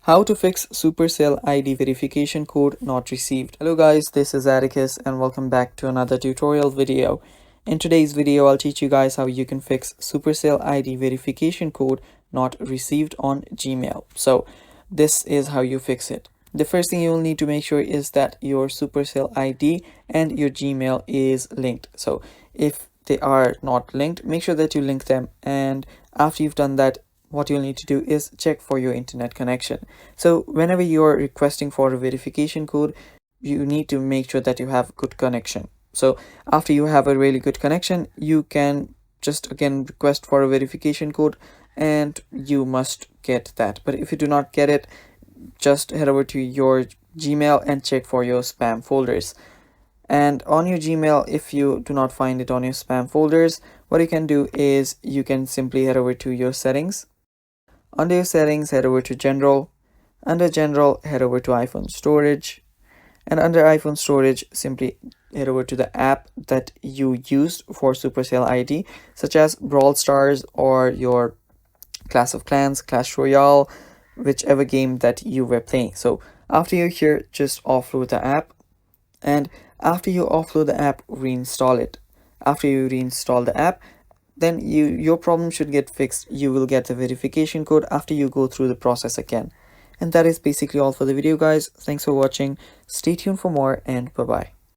How to fix Supercell ID verification code not received. Hello guys, this is Atticus and welcome back to another tutorial video. In today's video, I'll teach you guys how you can fix Supercell ID verification code not received on Gmail. So this is how you fix it. The first thing you will need to make sure is that your Supercell ID and your Gmail is linked. So if they are not linked, make sure that you link them, and after you've done that, what you'll need to do is check for your internet connection. So whenever you're requesting for a verification code, you need to make sure that you have good connection. So after you have a really good connection, you can just again request for a verification code and you must get that. But if you do not get it, just head over to your Gmail and check for your spam folders. And on your Gmail, if you do not find it on your spam folders, what you can do is you can simply head over to your settings. Under your settings, head over to General. Under General, head over to iPhone Storage. And under iPhone Storage, simply head over to the app that you used for Supercell ID, such as Brawl Stars or your Clash of Clans, Clash Royale, whichever game that you were playing. So after you're here, just offload the app. And after you offload the app, reinstall it. After you reinstall the app, then your problem should get fixed. You will get the verification code after you go through the process again. And that is basically all for the video, guys. Thanks for watching. Stay tuned for more, and bye bye.